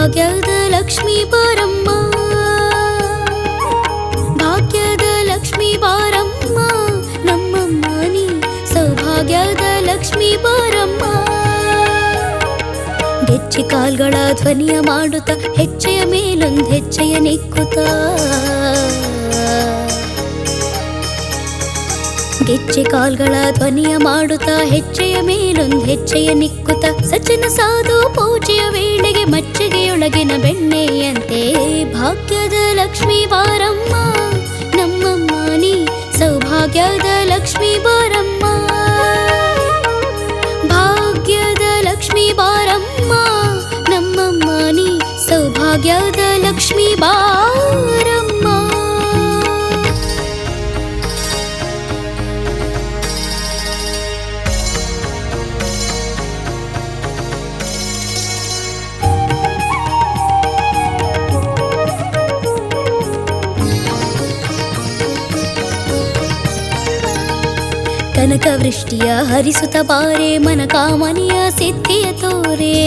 ಭಾಗ್ಯದ ಲಕ್ಷ್ಮೀ ಬಾರಮ್ಮ, ಭಾಗ್ಯದ ಲಕ್ಷ್ಮೀ ಬಾರಮ್ಮ, ನಮ್ಮಮ್ಮ ನೀ ಸೌಭಾಗ್ಯದ ಲಕ್ಷ್ಮೀ ಬಾರಮ್ಮ. ಗೆಜ್ಜೆ ಕಾಲ್ಗಳ ಧ್ವನಿಯ ಮಾಡುತ್ತ ಹೆಜ್ಜೆಯ ಮೇಲೊಂದು ಹೆಜ್ಜೆಯ ನಿಕ್ಕುತ್ತ, ಗೆಜ್ಜೆ ಕಾಲ್ಗಳ ಧ್ವನಿಯ ಮಾಡುತ್ತ ಹೆಜ್ಜೆಯ ಮೇಲೊಂದು ಹೆಜ್ಜೆಯ ನಿಕ್ಕುತ್ತ, ಸಜ್ಜನ ಸಾಧು ಪೂಜೆಯ ವೇಳೆಗೆ ಮಜ್ಜಿಗೆಯೊಳಗಿನ ಬೆಣ್ಣೆಯಂತೆ ಭಾಗ್ಯದ ಲಕ್ಷ್ಮೀ ಬಾರಮ್ಮ, ನಮ್ಮಮ್ಮ ನೀ ಸೌಭಾಗ್ಯದ ಲಕ್ಷ್ಮೀ ಬಾರಮ್ಮ. ಭಾಗ್ಯದ ಲಕ್ಷ್ಮೀ ಬಾರಮ್ಮ, ನಮ್ಮಮ್ಮ ನೀ ಸೌಭಾಗ್ಯದ ಲಕ್ಷ್ಮೀ ಬಾರಮ್ಮ. ಕನಕ ವೃಷ್ಟಿಯ ಹರಿಸುತ್ತ ಬಾರೆ ಮನ ಕಾಮನೆಯ ಸಿದ್ಧಿಯ ತೋರೆ,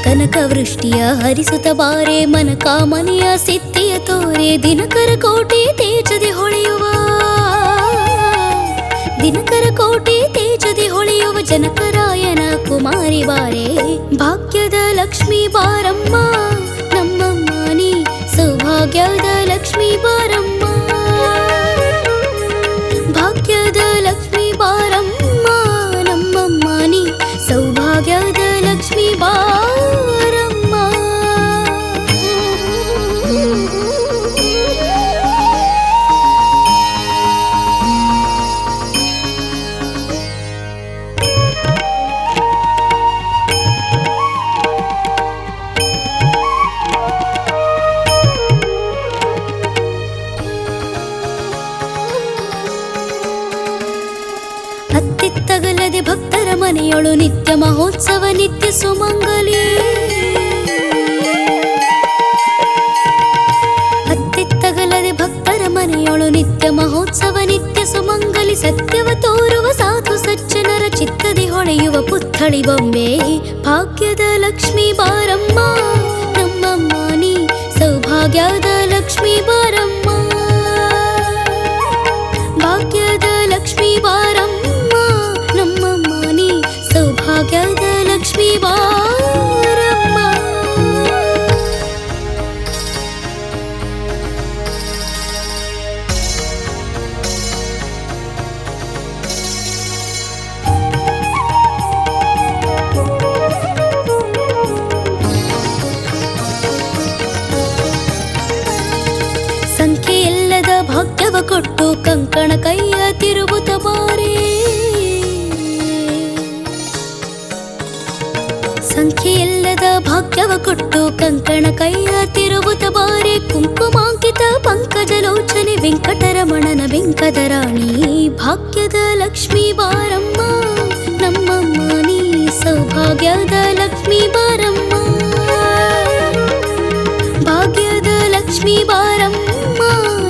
ಕನಕ ವೃಷ್ಟಿಯ ಹರಿಸುತ್ತ ಬಾರೆ ಮನ ಕಾಮನೆಯ ಸಿದ್ಧಿಯ ತೋರೆ. ದಿನಕರ ಕೋಟೆ ತೇಜದೆ ಹೊಳೆಯುವ, ದಿನಕರ ಕೋಟೆ ತೇಜದೆ ಹೊಳೆಯುವ ಜನಕರಾಯನ ಕುಮಾರಿ ಬಾರೆ, ಭಾಗ್ಯದ ಲಕ್ಷ್ಮೀ ಬಾರಮ್ಮ, ನಮ್ಮಮ್ಮ ನೀ ಸೌಭಾಗ್ಯದ ಲಕ್ಷ್ಮೀ ಬಾರಮ್ಮ. ಭಾಗ್ಯದ ಲಕ್ಷ್ಮೀ ಬಾರಮ್ಮ, ನಮ್ಮಮ್ಮ ನೀ ಸೌಭಾಗ್ಯದ ಲಕ್ಷ್ಮೀ ಬಾರಮ್ಮ. ಅತ್ತಿತ್ತಗಲದೆ ಭಕ್ತರ ಮನೆಯೊಳು ನಿತ್ಯ ಮಹೋತ್ಸವ ನಿತ್ಯ ಸುಮಂಗಲಿ, ಅತ್ತಿತ್ತಗಲದೆ ಭಕ್ತರ ಮನೆಯೊಳು ನಿತ್ಯ ಮಹೋತ್ಸವ ನಿತ್ಯ ಸುಮಂಗಲಿ. ಸತ್ಯವ ತೋರುವ ಸಾಧು ಸಜ್ಜನರ ಚಿತ್ತದಿ ಹೊಳೆಯುವ ಪುತ್ಥಳಿ ಬೊಂಬೆ, ಭಾಗ್ಯದ ಲಕ್ಷ್ಮೀ ಬಾರಮ್ಮ, ನಮ್ಮಮ್ಮ ನೀ ಸೌಭಾಗ್ಯದ ಲಕ್ಷ್ಮೀ ಬಾರಮ್ಮ. ಭಾಗ್ಯದ ಲಕ್ಷ್ಮೀ ಬಾರಮ್ಮ, ನಮ್ಮಮ್ಮ ನೀ ಸೌಭಾಗ್ಯದ ಲಕ್ಷ್ಮೀ ಬಾರಮ್ಮ. ಸಂಖ್ಯೆಯಿಲ್ಲದ ಭಾಗ್ಯವ ಕೊಟ್ಟು ಕಂಕಣ ಕೈಯ ತಿರುಗುತ್ತ ಬಾರೆ, ಸಂಖ್ಯೆಯಿಲ್ಲದ ಭಾಗ್ಯವ ಕೊಟ್ಟು ಕಂಕಣ ಕೈಯ ತಿರುಗುತ್ತ ಬಾರೆ. ಕುಂಕುಮಾಂಕಿತ ಪಂಕಜಲೋಚನೆ ವೆಂಕಟರಮಣನ ಬೆಂಕದ ರಾಣಿ, ಭಾಗ್ಯದ ಲಕ್ಷ್ಮೀ ಬಾರಮ್ಮ, ನಮ್ಮಮ್ಮ ನೀ ಸೌಭಾಗ್ಯದ ಲಕ್ಷ್ಮೀ ಬಾರಮ್ಮ. ಭಾಗ್ಯದ ಲಕ್ಷ್ಮೀ ಬಾರಮ್ಮ,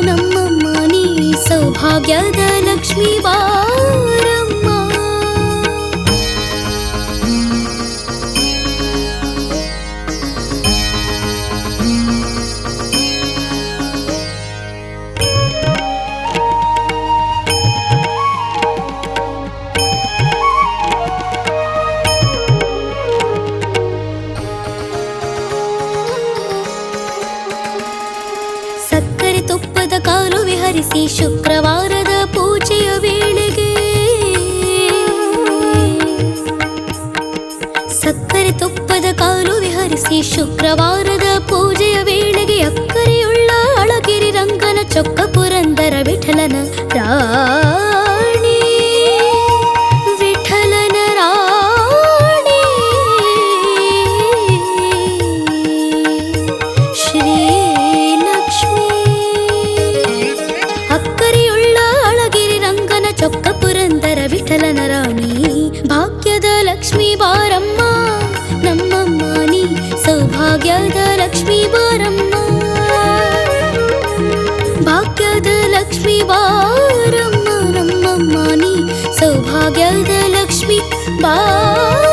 ನಮ್ಮಮ್ಮ ನೀ ಸೌಭಾಗ್ಯದ ಲಕ್ಷ್ಮೀ ಬಾರಮ್ಮ. ಸಕ್ಕರೆ ತುಪ್ಪದ ಕಾಲು ವಿಹರಿಸಿ ಶುಕ್ರವಾರದ ಪೂಜೆಯ ವೇಳೆಗೆ, ಸಕ್ಕರೆ ತುಪ್ಪದ ಕಾಲು ವಿಹರಿಸಿ ಶುಕ್ರವಾರದ ಪೂಜೆಯ ವೇಳೆಗೆ. ಅಕ್ಕರೆಯುಳ್ಳ ಅಳಗಿರಿ ರಂಗನ ಚೊಕ್ಕ ಪುರಂದರ ವಿಠಲನ ರಾಣಿ, ವಿಠಲನ ರಾಣಿ ಶ್ರೀ ಲಕ್ಷ್ಮೀ. ಅಕ್ಕರೆಯುಳ್ಳ ಅಳಗಿರಿ ರಂಗನ ಚೊಕ್ಕ ಪುರಂದರ ವಿಠಲನ ರಾಣಿ, ಭಾಗ್ಯದ ಲಕ್ಷ್ಮೀ ಬಾರಮ್ಮ, ನಮ್ಮಮ್ಮ ನೀ ಸೌಭಾಗ್ಯದ ಲಕ್ಷ್ಮೀ ಬಾರಮ್ಮ. ಭಾಗ್ಯದ ಲಕ್ಷ್ಮೀ ಬಾರಮ್ಮ, ನಮ್ಮಮ್ಮ ನೀ ಸೌಭಾಗ್ಯದ ಲಕ್ಷ್ಮೀ ಬಾರಮ್ಮ.